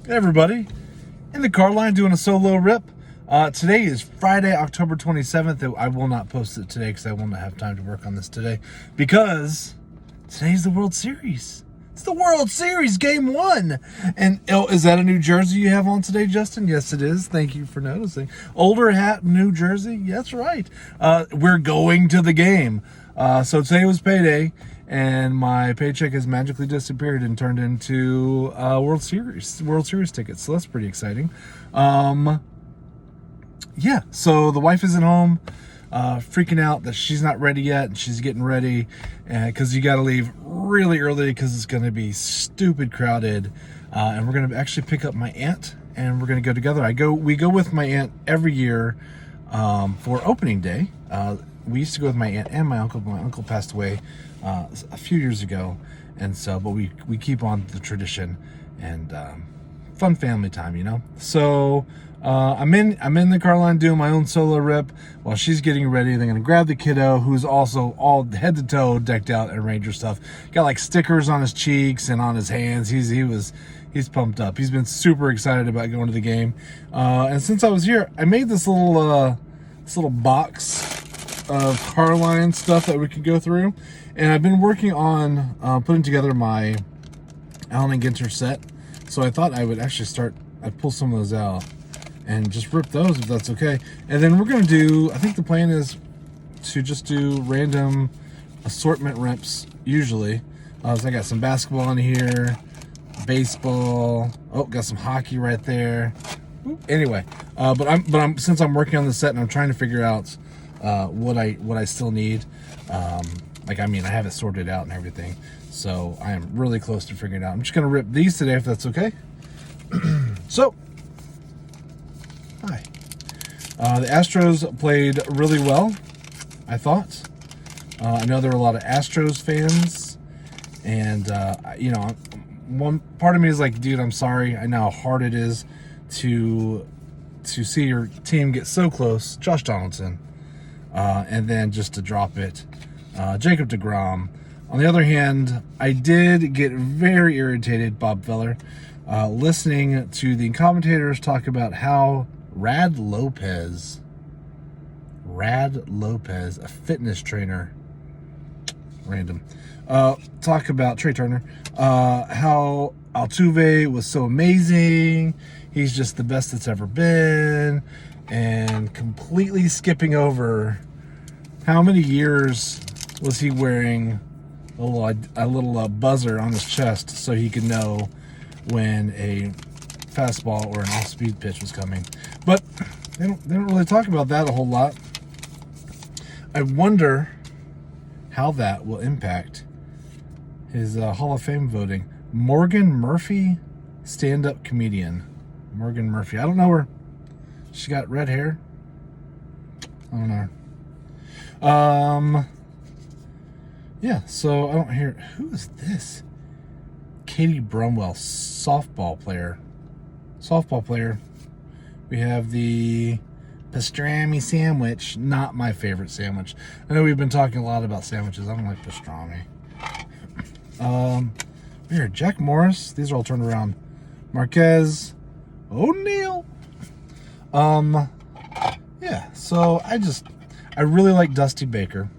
Hey everybody, in the car line doing a solo rip. Today is Friday, October 27th. I will not post it today because I will not have time to work on this today because today's the World Series. It's the World Series, Game 1. And is that a new jersey you have on today, Justin? Yes, it is. Thank you for noticing. Older hat, new jersey? Yes, right. We're going to the game. So today was payday, and my paycheck has magically disappeared and turned into World Series tickets. So that's pretty exciting. Yeah, so the wife isn't home, freaking out that she's not ready yet, and she's getting ready because you got to leave really early because it's going to be stupid crowded. And we're going to actually pick up my aunt, and we're going to go together. We go with my aunt every year for opening day. We used to go with my aunt and my uncle, but my uncle passed away a few years ago, and so, but we keep on the tradition, and fun family time, you know. So I'm in the car line doing my own solo rip while she's getting ready. They're gonna grab the kiddo, who's also all head to toe decked out in Ranger stuff. Got like stickers on his cheeks and on his hands. He's pumped up. He's been super excited about going to the game. And since I was here, I made this little box of car line stuff that we could go through, and I've been working on putting together my Allen and Ginter set. So I thought I would actually I'd pull some of those out and just rip those if that's okay. And then we're gonna do, I think the plan is to just do random assortment rips usually. So I got some basketball in here, baseball. Oh, got some hockey right there. Anyway, but since I'm working on the set and I'm trying to figure out what I still need. I have it sorted out and everything, so I am really close to figuring it out. I'm just gonna rip these today if that's okay. So, hi. The Astros played really well, I thought. I know there were a lot of Astros fans, and one part of me is like, dude, I'm sorry. I know how hard it is to see your team get so close. Josh Donaldson. And then just to drop it, Jacob deGrom. On the other hand, I did get very irritated, Bob Feller, listening to the commentators talk about how Rad Lopez, a fitness trainer, random, talk about Trey Turner, how Altuve was so amazing, he's just the best that's ever been, and completely skipping over how many years was he wearing a little buzzer on his chest so he could know when a fastball or an off-speed pitch was coming. But they don't really talk about that a whole lot. I wonder how that will impact his Hall of Fame voting. Morgan Murphy, stand-up comedian. Morgan Murphy. I don't know her. She got red hair. I don't know. Yeah, so I don't hear. Who is this? Katie Brumwell, softball player. We have the pastrami sandwich. Not my favorite sandwich. I know we've been talking a lot about sandwiches. I don't like pastrami. Here, Jack Morris. These are all turned around. Marquez O'Neal. Yeah, so I really like Dusty Baker,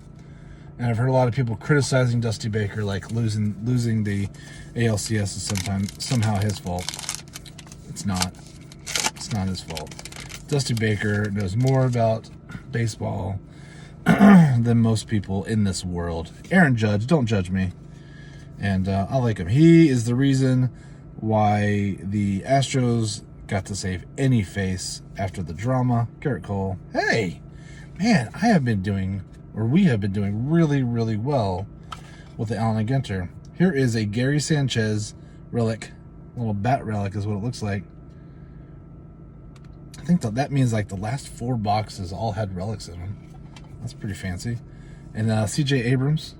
and I've heard a lot of people criticizing Dusty Baker, like losing the ALCS is somehow his fault. It's not his fault. Dusty Baker knows more about baseball than most people in this world. Aaron Judge, don't judge me, and I like him. He is the reason why the Astros got to save any face after the drama. Garrett Cole, hey, man, we have been doing really, really well with the Allen and Ginter. Here is a Gary Sanchez relic, a little bat relic is what it looks like. I think that means like the last 4 boxes all had relics in them. That's pretty fancy. And CJ Abrams.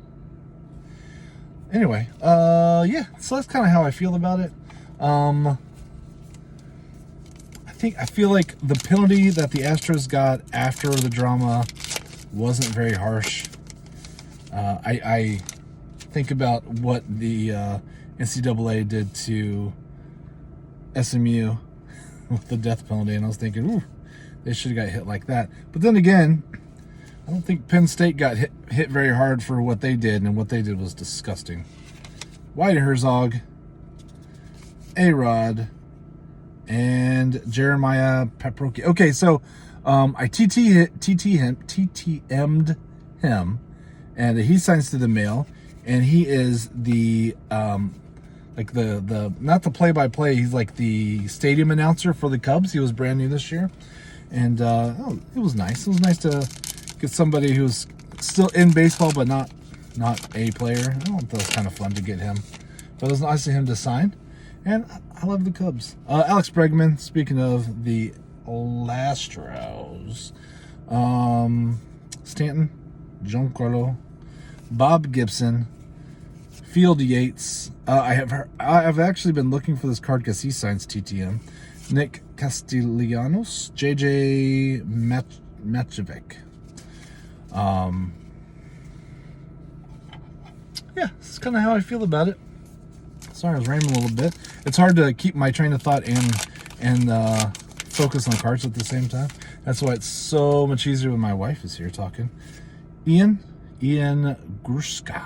Anyway, yeah, so that's kind of how I feel about it. I feel like the penalty that the Astros got after the drama wasn't very harsh. I think about what the NCAA did to SMU with the death penalty, and I was thinking, ooh, they should have got hit like that. But then again, I don't think Penn State got hit very hard for what they did, and what they did was disgusting. White Herzog, A-Rod, and Jeremiah Paprocki. Okay, so I TTM'd him, and he signs to the mail, and he is the like the not the play-by-play, he's like the stadium announcer for the Cubs. He was brand new this year, and it was nice. It was nice to get somebody who's still in baseball but not a player. I thought that was kind of fun to get him, but it was nice of him to sign. And I love the Cubs. Alex Bregman, speaking of the Astros, Stanton, Giancarlo, Bob Gibson, Field Yates. I've actually been looking for this card because he signs TTM. Nick Castellanos, JJ Machovic. Yeah, that's kind of how I feel about it. Sorry, I was rambling a little bit. It's hard to keep my train of thought and focus on cards at the same time. That's why it's so much easier when my wife is here talking. Ian Gruska,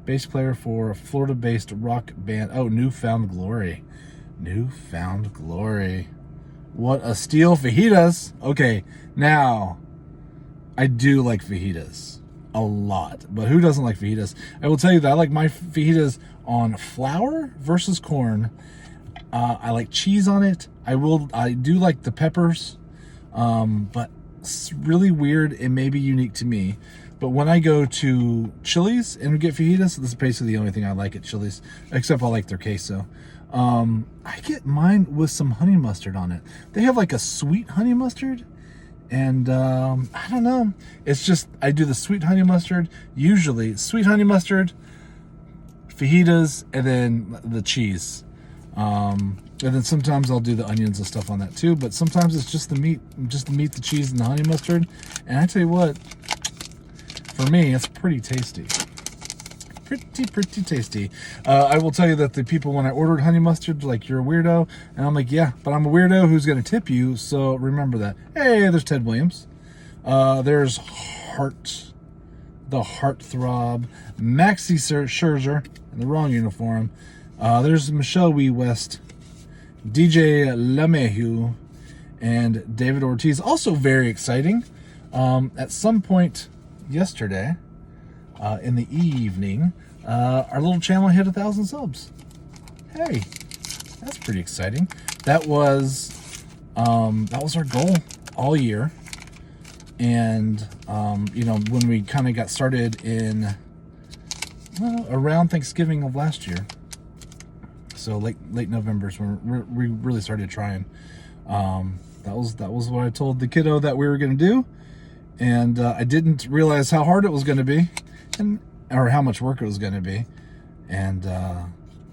bass player for a Florida-based rock band. Oh, Newfound Glory. Newfound Glory. What a steal. Fajitas. Okay, now, I do like fajitas a lot, but who doesn't like fajitas? I will tell you that I like my fajitas on flour versus corn. I like cheese on it. I do like the peppers, but it's really weird. It may be unique to me, but when I go to Chili's and get fajitas, this is basically the only thing I like at Chili's, except I like their queso. I get mine with some honey mustard on it. They have like a sweet honey mustard, and I don't know. It's just, I do the sweet honey mustard, usually sweet honey mustard, fajitas, and then the cheese. And then sometimes I'll do the onions and stuff on that too, but sometimes it's just the meat, the cheese, and the honey mustard. And I tell you what, for me, it's pretty tasty. Pretty tasty. I will tell you that the people, when I ordered honey mustard, like, you're a weirdo. And I'm like, yeah, but I'm a weirdo who's going to tip you, so remember that. Hey, there's Ted Williams. There's the heartthrob, Maxie Scherzer, in the wrong uniform. There's Michelle Wee West, DJ LeMahieu, and David Ortiz. Also very exciting. At some point yesterday, in the evening, our little channel hit 1,000 subs. Hey, that's pretty exciting. That was our goal all year. And when we kind of got started in around Thanksgiving of last year, so late November is when we really started trying. That was what I told the kiddo that we were going to do, and I didn't realize how hard it was going to be, or how much work it was going to be, and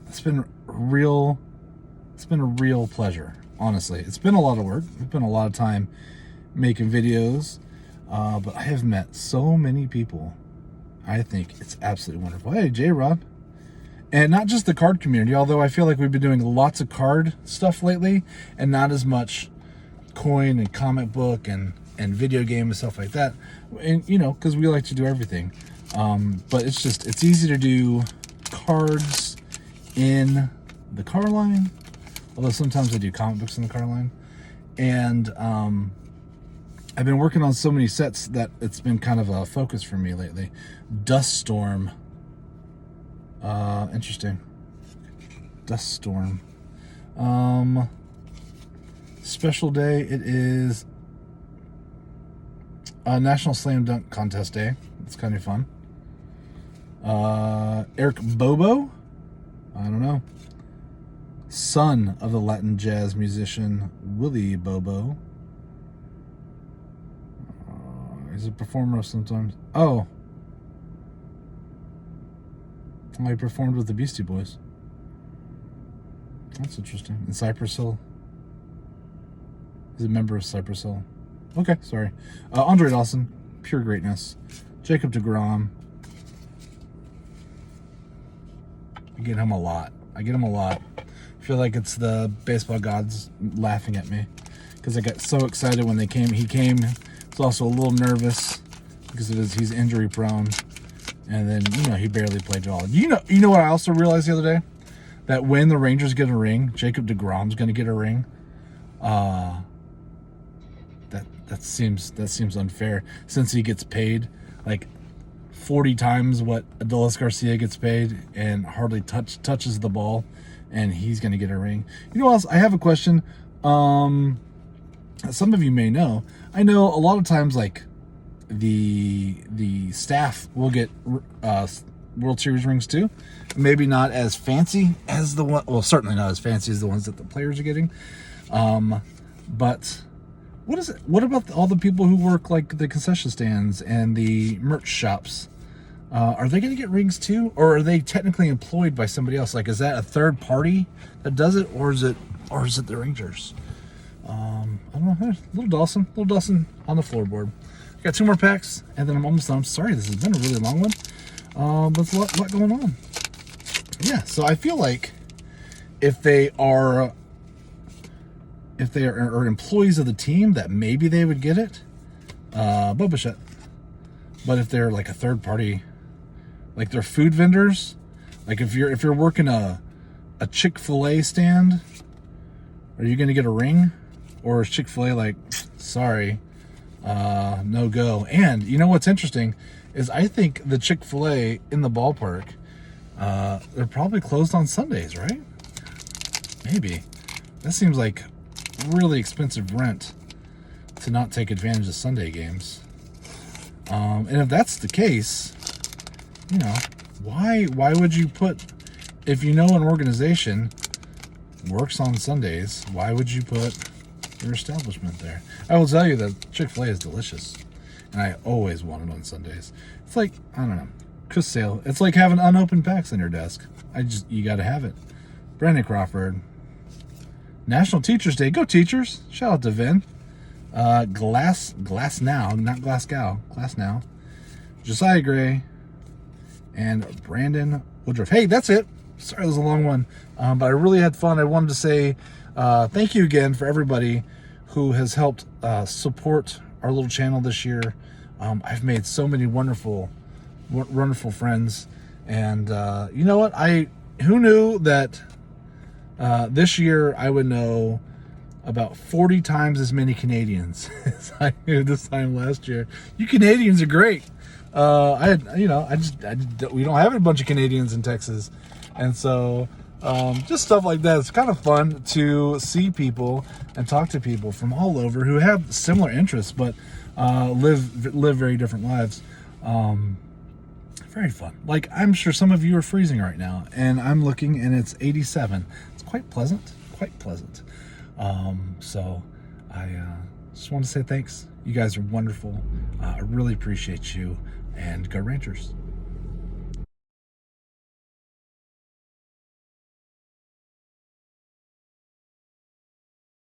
it's been a real pleasure. Honestly, it's been a lot of work. It's been a lot of time making videos, but I have met so many people. I think it's absolutely wonderful. Hey, J-Rod. And not just the card community, although I feel like we've been doing lots of card stuff lately, and not as much coin and comic book and video game and stuff like that. And, because we like to do everything. But it's easy to do cards in the car line, although sometimes I do comic books in the car line. And I've been working on so many sets that it's been kind of a focus for me lately. Dust Storm. Interesting. Dust Storm. Special day. It is National Slam Dunk Contest Day. It's kind of fun. Eric Bobo. I don't know. Son of the Latin jazz musician Willie Bobo. He's a performer sometimes. Oh. I performed with the Beastie Boys. That's interesting. And Cypress Hill. He's a member of Cypress Hill. Okay, sorry. Andre Dawson, pure greatness. Jacob deGrom. I get him a lot. I feel like it's the baseball gods laughing at me because I got so excited when they came. He came. Was also a little nervous because he's injury prone, and then he barely played at all. You know what I also realized the other day, that when the Rangers get a ring, Jacob deGrom's going to get a ring. That seems unfair since he gets paid like 40 times what Adolis Garcia gets paid and hardly touches the ball, and he's going to get a ring. You know what else? I have a question. Some of you may know. I know a lot of times, like the staff will get World Series rings too. Maybe not as fancy as the one. Well, certainly not as fancy as the ones that the players are getting. But what is it? What about all the people who work like the concession stands and the merch shops? Are they going to get rings too, or are they technically employed by somebody else? Like, is that a third party that does it, or is it the Rangers? I don't know. There's little Dawson on the floorboard. I got 2 more packs, and then I'm almost done. I'm sorry, this has been a really long one, but there's a lot going on. Yeah, so I feel like if they are employees of the team, that maybe they would get it. Boba. But if they're like a third party, like they're food vendors, like if you're working a Chick-fil-A stand, are you gonna get a ring? Or is Chick-fil-A like, sorry, no go? And you know what's interesting is I think the Chick-fil-A in the ballpark, they're probably closed on Sundays, right? Maybe. That seems like really expensive rent to not take advantage of Sunday games. And if that's the case, why would you put, if you know an organization works on Sundays, why would you put your establishment there? I will tell you that Chick-fil-A is delicious, and I always want it on Sundays. It's like, I don't know, Chris Sale. It's like having unopened packs on your desk. You got to have it. Brandon Crawford. National Teachers Day. Go Teachers. Shout out to Vin. Glass Now, not Glasgow. Glass Now. Josiah Gray. And Brandon Woodruff. Hey, that's it. Sorry, it was a long one. But I really had fun. I wanted to say thank you again for everybody who has helped support our little channel this year. I've made so many wonderful friends. And you know what? Who knew that this year I would know about 40 times as many Canadians as I knew this time last year. You Canadians are great. We don't have a bunch of Canadians in Texas. And so just stuff like that. It's kind of fun to see people and talk to people from all over who have similar interests, but live very different lives. Very fun. Like, I'm sure some of you are freezing right now, and I'm looking and it's 87. It's quite pleasant. So I just want to say thanks. You guys are wonderful. I really appreciate you, and go Rangers.